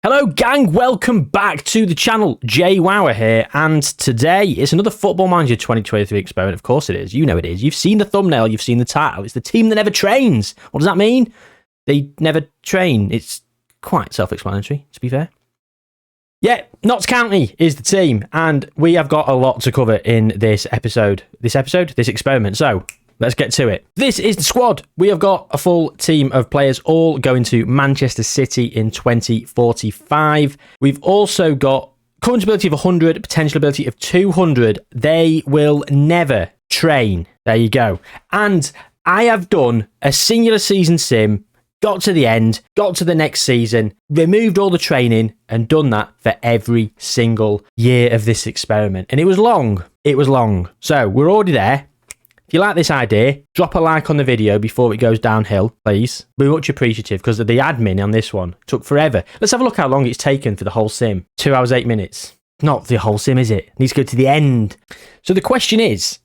Hello gang, welcome back to the channel. Jayhuahua here, and today it's another Football Manager 2023 experiment. Of course it is, you know it is. You've seen the thumbnail, you've seen the title. It's the team that never trains. What does that mean? They never train. It's quite self-explanatory, to be fair. Yeah, Notts County is the team, and we have got a lot to cover in this experiment. So let's get to it. This is the squad. We have got a full team of players all going to Manchester City in 2045. We've also got current ability of 100, potential ability of 200. They will never train. There you go. And I have done a singular season sim, got to the end, got to the next season, removed all the training, and done that for every single year of this experiment. And it was long. It was long. So we're already there. If you like this idea, drop a like on the video before it goes downhill, please. We're much appreciative because the admin on this one took forever. Let's have a look how long it's taken for the whole sim. 2 hours, 8 minutes. Not the whole sim, is it? It needs to go to the end. So the question is,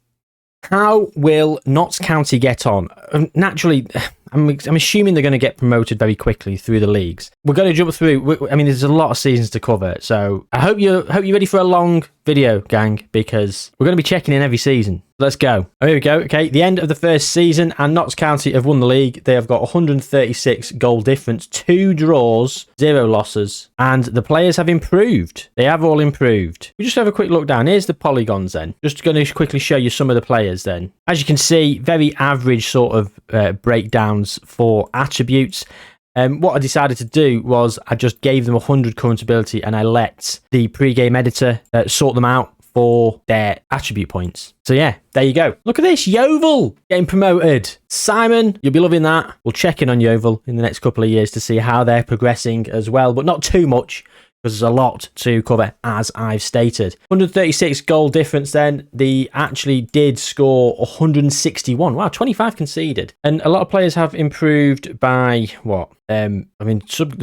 how will Notts County get on? Naturally, I'm assuming they're going to get promoted very quickly through the leagues. We're going to jump through. I mean, there's a lot of seasons to cover, so I hope you're ready for a long video, gang, because we're going to be checking in every season. Let's go. Oh, here we go. Okay, the end of the first season, and Notts County have won the league. They have got 136 goal difference, 2 draws, 0 losses, and the players have improved. They have all improved. We just have a quick look down. Here's the polygons then. Just going to quickly show you some of the players then. As you can see, very average sort of breakdowns for attributes. What I decided to do was I just gave them 100 current ability and I let the pre-game editor sort them out for their attribute points. So yeah, there you go. Look at this, Yeovil getting promoted. Simon, you'll be loving that. We'll check in on Yeovil in the next couple of years to see how they're progressing as well, but not too much, because there's a lot to cover, as I've stated. 136 goal difference then. They actually did score 161. Wow, 25 conceded. And a lot of players have improved by, what? The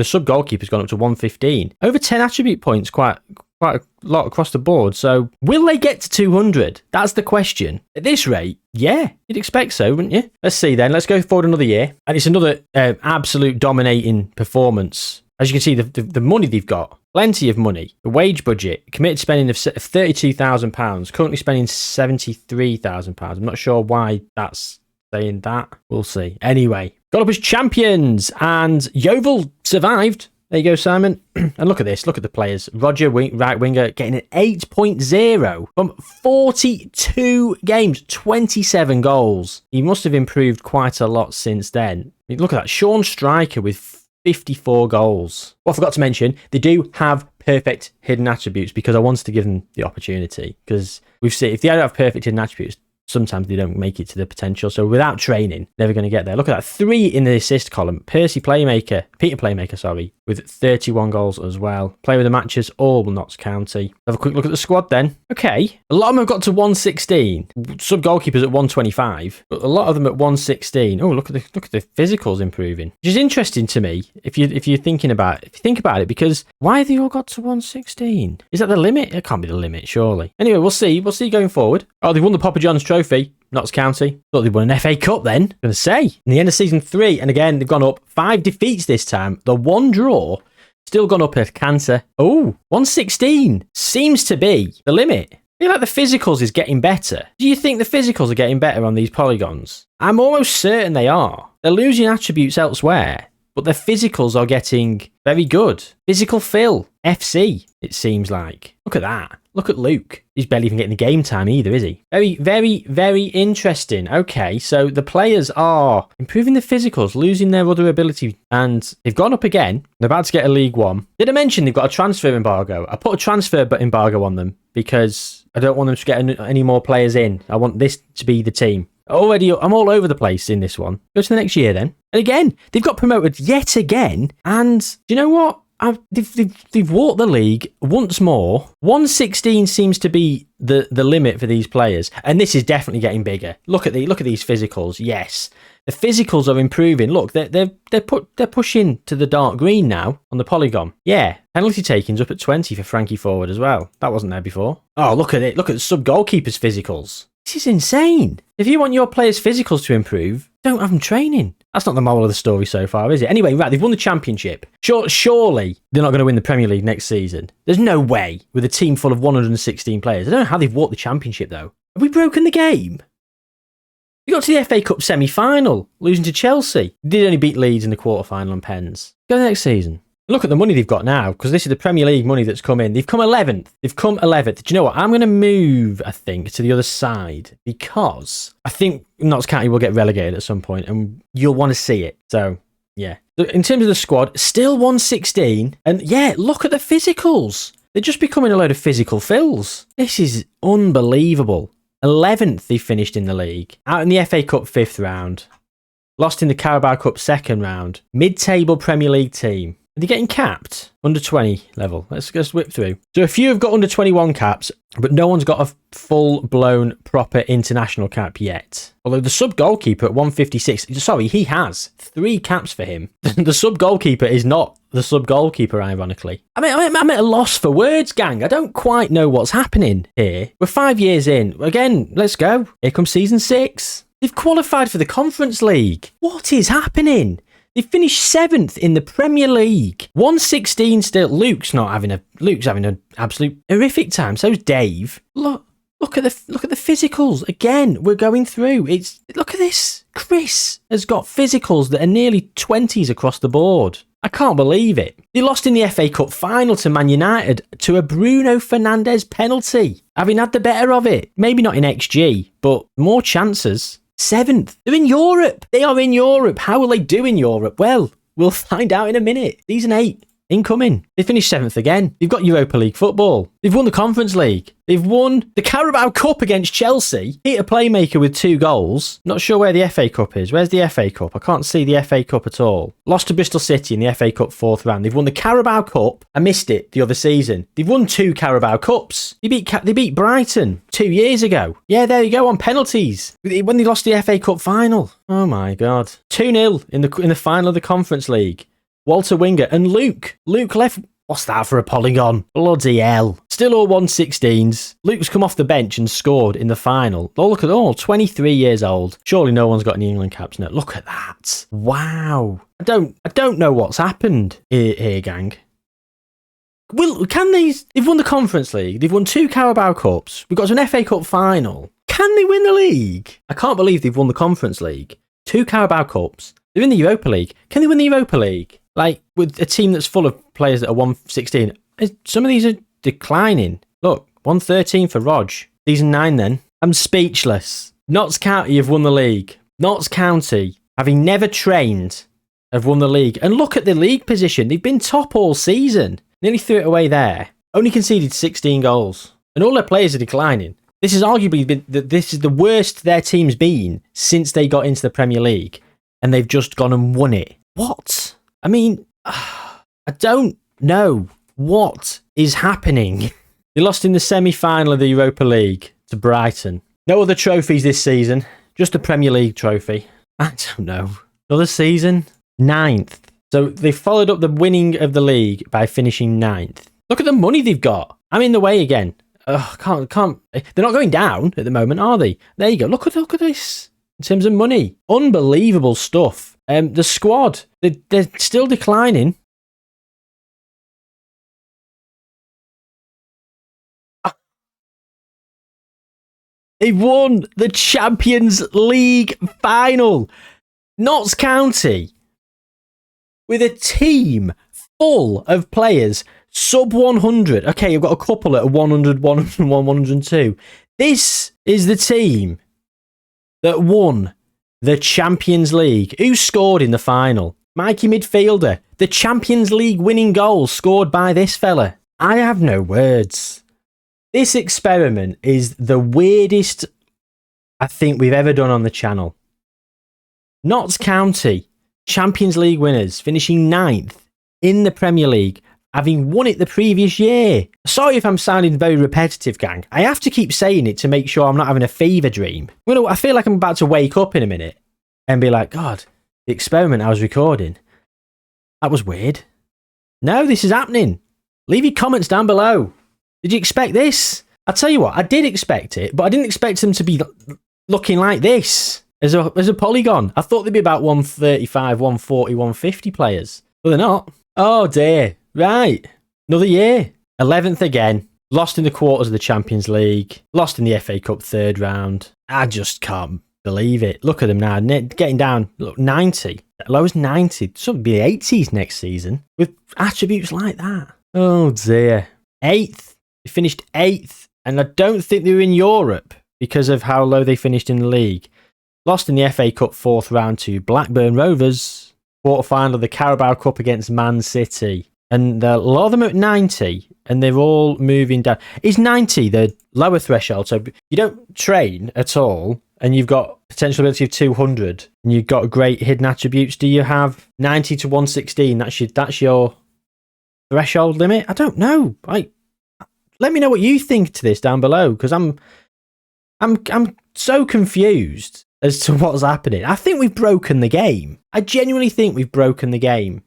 sub goalkeeper's gone up to 115. Over 10 attribute points, quite a lot across the board. So will they get to 200? That's the question. At this rate, yeah, you'd expect so, wouldn't you? Let's see then. Let's go forward another year. And it's another absolute dominating performance. As you can see, the money they've got, plenty of money. The wage budget, committed spending of £32,000, currently spending £73,000. I'm not sure why that's saying that. We'll see. Anyway, got up as champions, and Yeovil survived. There you go, Simon. And look at this. Look at the players. Roger, right winger, getting an 8.0 from 42 games, 27 goals. He must have improved quite a lot since then. I mean, look at that. Sean Striker with 54 goals. Well, I forgot to mention, they do have perfect hidden attributes because I wanted to give them the opportunity. Because we've seen, if they don't have perfect hidden attributes, sometimes they don't make it to the potential. So without training, never going to get there. Look at that. 3 in the assist column. Peter Playmaker, with 31 goals as well. Player of the matches, all Notts County. Have a quick look at the squad then. Okay. A lot of them have got to 116. Sub goalkeepers at 125. But a lot of them at 116. Oh, look at the physicals improving. Which is interesting to me if you think about it, because why have they all got to 116? Is that the limit? It can't be the limit, surely. Anyway, we'll see. We'll see going forward. Oh, they won the Papa John's Trophy. Notts County. Thought they won an FA Cup then. I'm going to say. In the end of season 3, and again, they've gone up 5 defeats this time. The 1 draw, still gone up a canter. Oh, 116 seems to be the limit. I feel like the physicals is getting better. Do you think the physicals are getting better on these polygons? I'm almost certain they are. They're losing attributes elsewhere, but their physicals are getting very good. Physical Phil, FC, it seems like. Look at that. Look at Luke. He's barely even getting the game time either, is he? Very, very, very interesting. Okay, so the players are improving the physicals, losing their other ability, and they've gone up again. They're about to get a League One. Did I mention they've got a transfer embargo? I put a transfer embargo on them because I don't want them to get any more players in. I want this to be the team. Already, I'm all over the place in this one. Go to the next year then. And again, they've got promoted yet again. And do you know what? They've walked the league once more. 116 seems to be the limit for these players, and this is definitely getting bigger. Look at these physicals. Yes, the physicals are improving. Look, they're pushing to the dark green now on the polygon. Yeah, penalty takings up at 20 for Frankie Forward as well. That wasn't there before. Oh, look at it. Look at the sub goalkeepers' physicals. This is insane. If you want your players' physicals to improve, don't have them training. That's not the moral of the story so far, is it? Anyway, right, they've won the championship. Surely they're not going to win the Premier League next season. There's no way with a team full of 116 players. I don't know how they've walked the championship, though. Have we broken the game? We got to the FA Cup semi-final, losing to Chelsea. They did only beat Leeds in the quarter-final on pens. Go next season. Look at the money they've got now, because this is the Premier League money that's come in. They've come 11th. They've come 11th. Do you know what? I'm going to move, I think, to the other side, because I think Notts County will get relegated at some point, and you'll want to see it. So, yeah. In terms of the squad, still 116. And, yeah, look at the physicals. They're just becoming a load of physical fills. This is unbelievable. 11th they finished in the league. Out in the FA Cup 5th round. Lost in the Carabao Cup 2nd round. Mid-table Premier League team. Are they getting capped? Under 20 level. Let's just whip through. So a few have got under 21 caps, but no one's got a full-blown proper international cap yet. Although the sub-goalkeeper at 156, sorry, he has 3 caps for him. The sub-goalkeeper is not the sub-goalkeeper, ironically. I'm at a loss for words, gang. I don't quite know what's happening here. We're 5 years in. Again, let's go. Here comes season 6. They've qualified for the Conference League. What is happening? They finished 7th in the Premier League. 116 still. Luke's having an absolute horrific time. So's Dave. Look at the physicals. Again, we're going through. Look at this. Chris has got physicals that are nearly 20s across the board. I can't believe it. They lost in the FA Cup final to Man United to a Bruno Fernandes penalty. Having had the better of it. Maybe not in XG, but more chances. 7th. They're in Europe. They are in Europe. How will they do in Europe? Well, we'll find out in a minute. Season 8. Incoming. They finished 7th again. They've got Europa League football. They've won the Conference League. They've won the Carabao Cup against Chelsea. Hit a playmaker with 2 goals. Not sure where the FA Cup is. Where's the FA Cup? I can't see the FA Cup at all. Lost to Bristol City in the FA Cup 4th round. They've won the Carabao Cup. I missed it the other season. They've won 2 Carabao Cups. They beat Brighton 2 years ago. Yeah, there you go, on penalties. When they lost the FA Cup final. Oh my God. 2-0 in the final of the Conference League. Walter Winger and Luke. Luke left. What's that for a polygon? Bloody hell. Still all 116s. Luke's come off the bench and scored in the final. Oh, look at all. 23 years old. Surely no one's got any England caps now. Look at that. Wow. I don't know what's happened here, gang. Well, they've won the Conference League. They've won 2 Carabao Cups. We've got to an FA Cup final. Can they win the league? I can't believe they've won the Conference League. 2 Carabao Cups. They're in the Europa League. Can they win the Europa League? Like, with a team that's full of players that are 116, some of these are declining. Look, 113 for Rog. Season 9 then. I'm speechless. Notts County have won the league. Notts County, having never trained, have won the league. And look at the league position. They've been top all season. Nearly threw it away there. Only conceded 16 goals. And all their players are declining. This is arguably this is the worst their team's been since they got into the Premier League. And they've just gone and won it. What? I mean, I don't know what is happening. They lost in the semi-final of the Europa League to Brighton. No other trophies this season, just the Premier League trophy. I don't know. Another season? 9th. So they followed up the winning of the league by finishing 9th. Look at the money they've got. I'm in the way again. Can't. They're not going down at the moment, are they? There you go. Look at this. In terms of money. Unbelievable stuff. The squad, they're still declining. They won the Champions League final. Notts County, with a team full of players, sub 100. Okay, you've got a couple at 100, 101, 102. This is the team that won the Champions League. Who scored in the final? Mikey midfielder. The Champions League winning goal scored by this fella. I have no words. This experiment is the weirdest I think we've ever done on the channel. Notts County, Champions League winners, finishing 9th in the Premier League, having won it the previous year. Sorry if I'm sounding very repetitive, gang. I have to keep saying it to make sure I'm not having a fever dream. I feel like I'm about to wake up in a minute and be like, God, the experiment I was recording, that was weird. No, this is happening. Leave your comments down below. Did you expect this? I'll tell you what, I did expect it, but I didn't expect them to be looking like this. as a polygon. I thought they'd be about 135, 140, 150 players. But they're not. Oh dear. Right. Another year. 11th again. Lost in the quarters of the Champions League. Lost in the FA Cup third round. I just can't believe it. Look at them now. Getting down. Look, 90. Lowest 90. Should be the 80s next season. With attributes like that. Oh dear. 8th. They finished 8th. And I don't think they were in Europe because of how low they finished in the league. Lost in the FA Cup fourth round to Blackburn Rovers. Quarter-final of the Carabao Cup against Man City. And a lot of them are at 90, and they're all moving down. Is 90 the lower threshold? So you don't train at all, and you've got potential ability of 200, and you've got great hidden attributes. Do you have 90 to 116? That's your threshold limit? I don't know. Let me know what you think to this down below, because I'm so confused as to what's happening. I think we've broken the game. I genuinely think we've broken the game.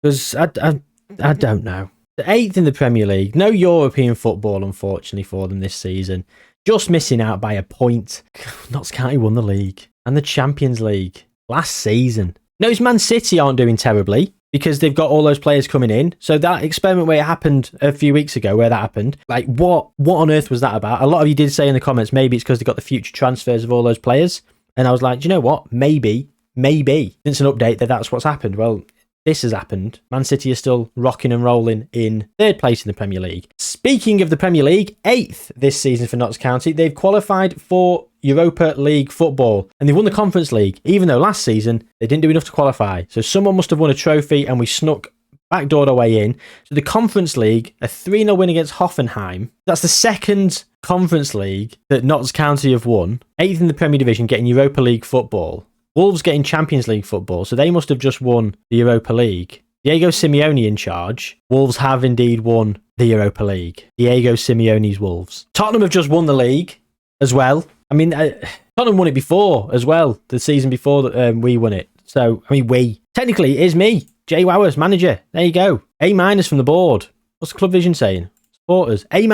Because I don't know. The 8th in the Premier League. No European football, unfortunately, for them this season. Just missing out by a point. Notts County won the league. And the Champions League. Last season. Notice Man City aren't doing terribly. Because they've got all those players coming in. So that experiment where it happened a few weeks ago, where that happened, like what on earth was that about? A lot of you did say in the comments, maybe it's because they got the future transfers of all those players. And I was like, do you know what? Maybe. Since an update that's what's happened. Well, this has happened. Man City are still rocking and rolling in third place in the Premier League. Speaking of the Premier League, 8th this season for Notts County. They've qualified for Europa League football, and they won the Conference League, even though last season they didn't do enough to qualify. So someone must have won a trophy, and we snuck backdoored our way in. So the Conference League, a 3-0 win against Hoffenheim. That's the second Conference League that Notts County have won. 8th in the Premier Division, getting Europa League football. Wolves getting Champions League football, so they must have just won the Europa League. Diego Simeone in charge. Wolves have indeed won the Europa League. Diego Simeone's Wolves. Tottenham have just won the league as well. I mean, Tottenham won it before as well, the season before that we won it. So, I mean, technically, it is me, Jayhuahua, manager. There you go. A- from the board. What's the club vision saying? Supporters. A-.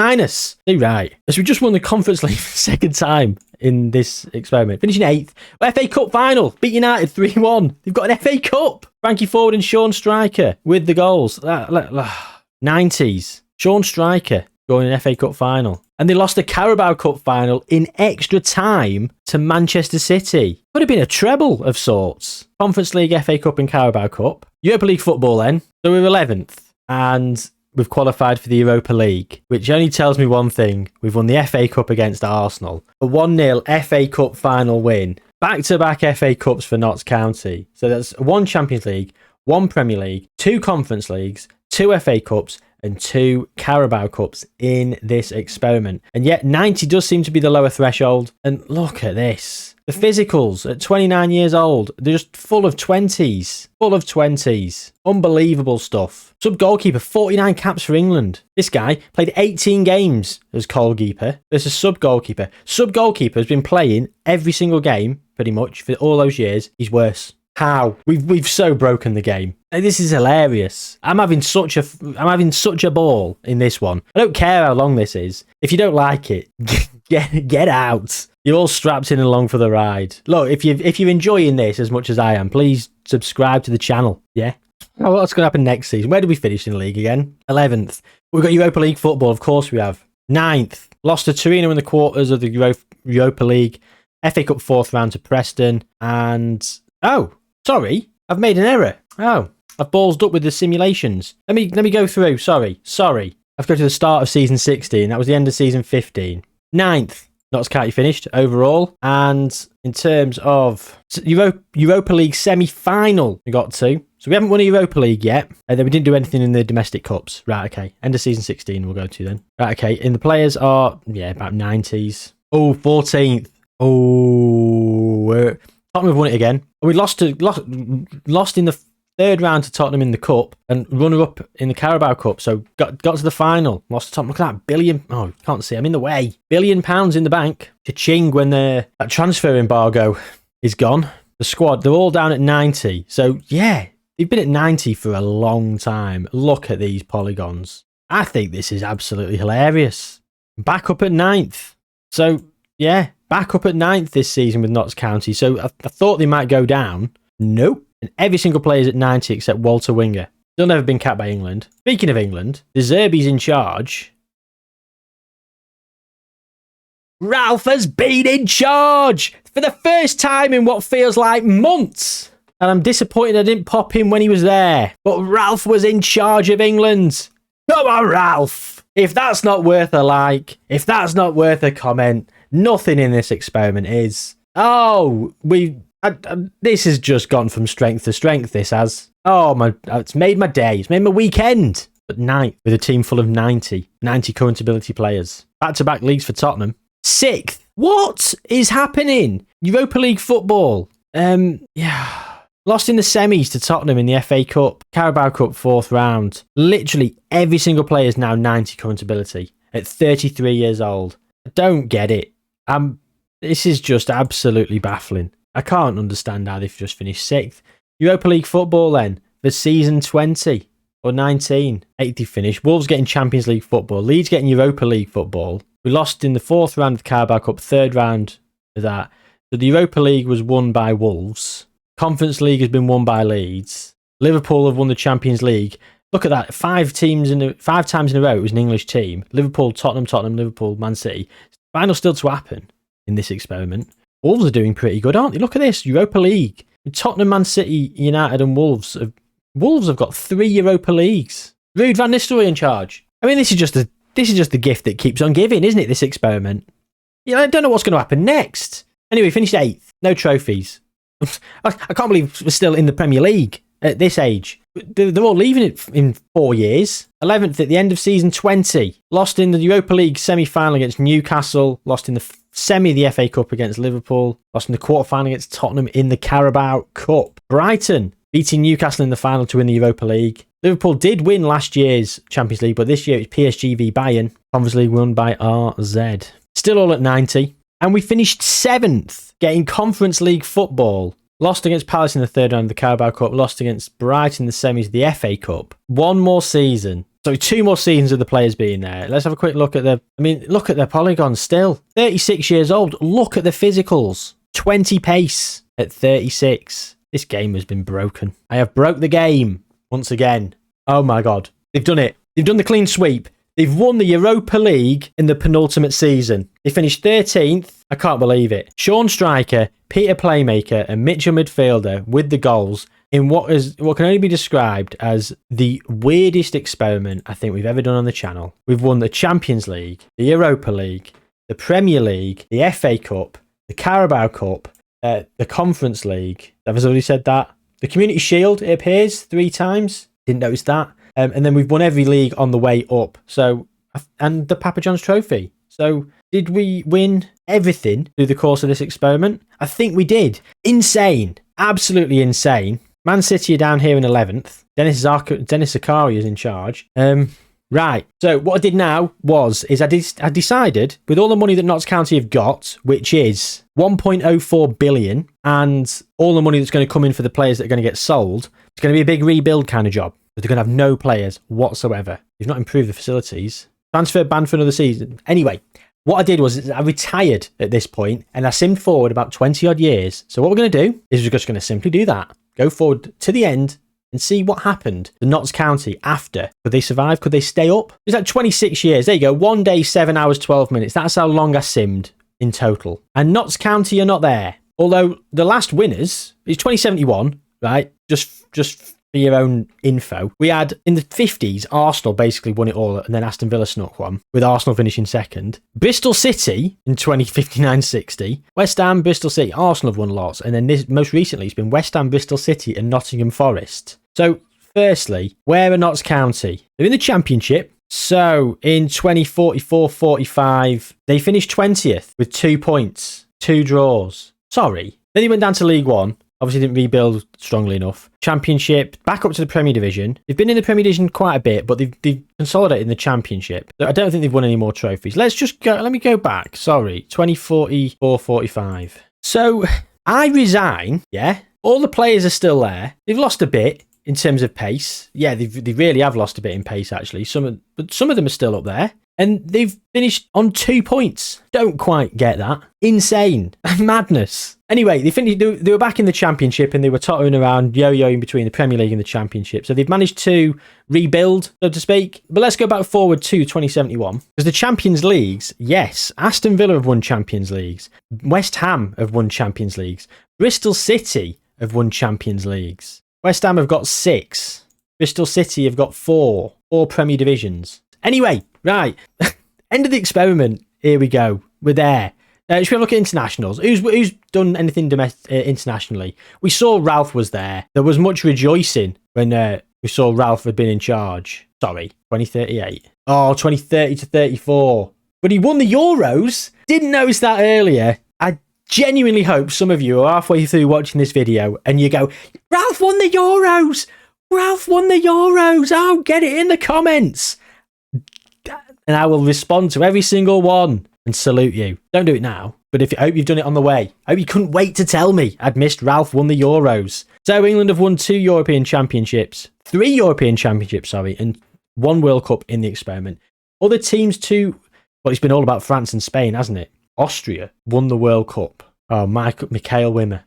Do right. As we just won the Conference League for the second time in this experiment. Finishing 8th. FA Cup final. Beat United 3-1. They've got an FA Cup. Frankie Ford and Sean Striker with the goals. 90s. Sean Striker going in FA Cup final. And they lost the Carabao Cup final in extra time to Manchester City. Could have been a treble of sorts. Conference League, FA Cup and Carabao Cup. Europa League football then. So we're 11th. And we've qualified for the Europa League, which only tells me one thing. We've won the FA Cup against Arsenal. A 1-0 FA Cup final win. Back-to-back FA Cups for Notts County. So that's 1 Champions League, 1 Premier League, 2 Conference Leagues, 2 FA Cups, and 2 Carabao Cups in this experiment. And yet 90 does seem to be the lower threshold. And look at this. The physicals at 29 years old, they're just full of 20s. Full of 20s. Unbelievable stuff. Sub-goalkeeper, 49 caps for England. This guy played 18 games as goalkeeper. There's a sub-goalkeeper. Sub-goalkeeper has been playing every single game, pretty much, for all those years. He's worse. How? We've so broken the game. This is hilarious. I'm having such a ball in this one. I don't care how long this is. If you don't like it, get out. You're all strapped in along for the ride. Look, if you're enjoying this as much as I am, please subscribe to the channel. Yeah. Oh, what's going to happen next season? Where do we finish in the league again? 11th. We've got Europa League football, of course we have. 9th. Lost to Torino in the quarters of the Europa League. FA Cup 4th round to Preston. And oh, sorry, I've made an error. Oh, I've ballsed up with the simulations. Let me go through. Sorry. I've got to the start of season 16. That was the end of season 15. 9th. Notts County finished overall. And in terms of Europa League semi-final, we got to. So we haven't won a Europa League yet. And then we didn't do anything in the domestic cups. Right, okay. End of season 16 we'll go to then. Right, okay. And the players are, about 90s. Oh, 14th. Oh, Tottenham have won it again. We lost in the third round to Tottenham in the cup and runner-up in the Carabao Cup. So got to the final. Lost to Tottenham. Look at that. Billion. Oh, can't see. I'm in the way. £1 billion in the bank. Cha-ching when that transfer embargo is gone. The squad, they're all down at 90. So, yeah, they've been at 90 for a long time. Look at these polygons. I think this is absolutely hilarious. Back up at 9th. So, yeah, Back up at 9th this season with Notts County. So I thought they might go down. Nope. And every single player is at 90 except Walter Winger. Still never been capped by England. Speaking of England, De Zerbi's in charge. Ralph has been in charge for the first time in what feels like months. And I'm disappointed I didn't pop in when he was there. But Ralph was in charge of England. Come on, Ralph. If that's not worth a like, if that's not worth a comment, nothing in this experiment is. Oh, this has just gone from strength to strength, this has. Oh, it's made my day. It's made my weekend. But 9th with a team full of 90 current ability players. Back-to-back leagues for Tottenham. 6th. What is happening? Europa League football. Lost in the semis to Tottenham in the FA Cup. Carabao Cup 4th round. Literally every single player is now 90 current ability at 33 years old. I don't get it. This is just absolutely baffling. I can't understand how they've just finished 6th. Europa League football then for season 20 or 19. 8th they finished. Wolves getting Champions League football. Leeds getting Europa League football. We lost in the 4th round of the Carabao Cup, 3rd round of that. So the Europa League was won by Wolves. Conference League has been won by Leeds. Liverpool have won the Champions League. Look at that. 5 times in a row it was an English team. Liverpool, Tottenham, Liverpool, Man City. Final still to happen in this experiment. Wolves are doing pretty good, aren't they? Look at this. Europa League. Tottenham, Man City, United and Wolves. Wolves have got 3 Europa Leagues. Ruud van Nistelrooy in charge. I mean, this is just the gift that keeps on giving, isn't it, this experiment? I don't know what's going to happen next. Anyway, finished 8th. No trophies. I can't believe we're still in the Premier League at this age. They're all leaving it in 4 years. 11th at the end of season 20. Lost in the Europa League semi-final against Newcastle. Lost in the semi of the FA Cup against Liverpool. Lost in the quarter-final against Tottenham in the Carabao Cup. Brighton beating Newcastle in the final to win the Europa League. Liverpool did win last year's Champions League, but this year it's PSG v Bayern. Conference League won by RZ. Still all at 90. And we finished 7th, getting Conference League football. Lost against Palace in the 3rd round of the Carabao Cup. Lost against Brighton in the semis of the FA Cup. 1 more season. So 2 more seasons of the players being there. Let's have a quick look at look at their polygons still. 36 years old. Look at the physicals. 20 pace at 36. This game has been broken. I have broke the game once again. Oh my God. They've done it. They've done the clean sweep. They've won the Europa League in the penultimate season. They finished 13th. I can't believe it. Sean Striker, Peter Playmaker, and Mitchell midfielder with the goals in what can only be described as the weirdest experiment I think we've ever done on the channel. We've won the Champions League, the Europa League, the Premier League, the FA Cup, the Carabao Cup, the Conference League. I've already said that. The Community Shield, it appears, 3 times. Didn't notice that. And then we've won every league on the way up. So, and the Papa John's Trophy. So, did we win everything through the course of this experiment? I think we did. Insane. Absolutely insane. Man City are down here in 11th. Dennis Zakaria is in charge. Right. So, what I did now is I decided, with all the money that Notts County have got, which is 1.04 billion, and all the money that's going to come in for the players that are going to get sold, it's going to be a big rebuild kind of job. But they're going to have no players whatsoever. They've not improved the facilities. Transfer banned for another season. Anyway, what I did was I retired at this point and I simmed forward about 20 odd years. So what we're going to do is we're just going to simply do that. Go forward to the end and see what happened to Notts County after. Could they survive? Could they stay up? It's like 26 years. There you go. 1 day, 7 hours, 12 minutes. That's how long I simmed in total. And Notts County are not there. Although the last winners is 2071, right? Just for your own info, we had in the 50s, Arsenal basically won it all, and then Aston Villa snuck one, with Arsenal finishing second. Bristol City in 2059-60, West Ham, Bristol City, Arsenal have won lots, and then this most recently it's been West Ham, Bristol City, and Nottingham Forest. So, firstly, where are Notts County? They're in the Championship. So, in 2044-45, they finished 20th with 2 points, 2 draws. Sorry. Then they went down to League One. Obviously didn't rebuild strongly enough. Championship, back up to the Premier Division. They've been in the Premier Division quite a bit, but they've consolidated in the Championship. So I don't think they've won any more trophies. Let me go back. Sorry, 2044-45. So I resign, yeah? All the players are still there. They've lost a bit in terms of pace. Yeah, they really have lost a bit in pace, actually. But some of them are still up there. And they've finished on 2 points. Don't quite get that. Insane. Madness. Anyway, they were back in the Championship and they were tottering around, yo-yoing between the Premier League and the Championship. So they've managed to rebuild, so to speak. But let's go back forward to 2071. Because the Champions Leagues, yes, Aston Villa have won Champions Leagues. West Ham have won Champions Leagues. Bristol City have won Champions Leagues. West Ham have got 6. Bristol City have got 4. 4 Premier Divisions. Anyway, right. End of the experiment. Here we go. We're there. Should we have a look at internationals? Who's done anything internationally? We saw Ralph was there. There was much rejoicing when we saw Ralph had been in charge. Sorry, 2038. Oh, 2030 to 34. But he won the Euros. Didn't notice that earlier. I genuinely hope some of you are halfway through watching this video and you go, Ralph won the Euros. Ralph won the Euros. Oh, get it in the comments. And I will respond to every single one and salute you. Don't do it now, but I hope you've done it on the way. I hope you couldn't wait to tell me I'd missed Ralph won the Euros. So England have won 2 European Championships, 3 European Championships, sorry, and 1 World Cup in the experiment. Other teams too, well, it's been all about France and Spain, hasn't it? Austria won the World Cup. Oh, Mikhail Wimmer.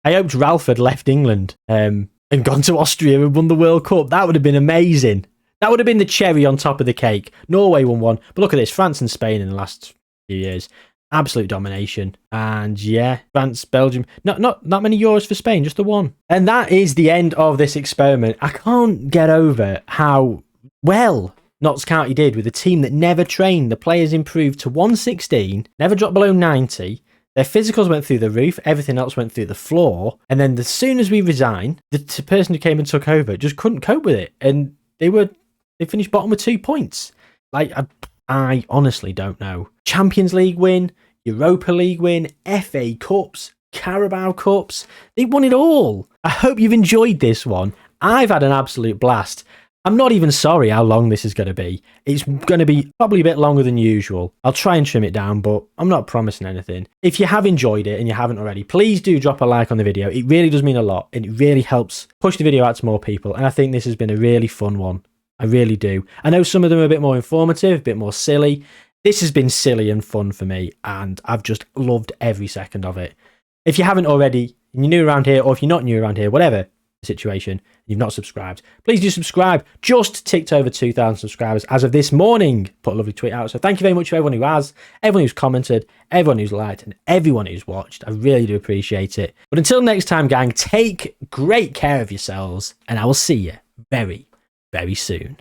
I hoped Ralph had left England and gone to Austria and won the World Cup. That would have been amazing. That would have been the cherry on top of the cake. Norway won 1. But look at this. France and Spain in the last few years. Absolute domination. And yeah, France, Belgium. Not that many Euros for Spain, just the 1. And that is the end of this experiment. I can't get over how well Notts County did with a team that never trained. The players improved to 116, never dropped below 90. Their physicals went through the roof. Everything else went through the floor. And then as soon as we resigned, the person who came and took over just couldn't cope with it. And they finished bottom with 2 points. Like, I honestly don't know. Champions League win, Europa League win, FA Cups, Carabao Cups. They won it all. I hope you've enjoyed this one. I've had an absolute blast. I'm not even sorry how long this is going to be. It's going to be probably a bit longer than usual. I'll try and trim it down, but I'm not promising anything. If you have enjoyed it and you haven't already, please do drop a like on the video. It really does mean a lot, and it really helps push the video out to more people. And I think this has been a really fun one. I really do. I know some of them are a bit more informative, a bit more silly. This has been silly and fun for me, and I've just loved every second of it. If you haven't already, and you're new around here, or if you're not new around here, whatever the situation, you've not subscribed, please do subscribe. Just ticked over 2,000 subscribers as of this morning. Put a lovely tweet out. So thank you very much for everyone who has, everyone who's commented, everyone who's liked, and everyone who's watched. I really do appreciate it. But until next time, gang, take great care of yourselves, and I will see you very, very soon.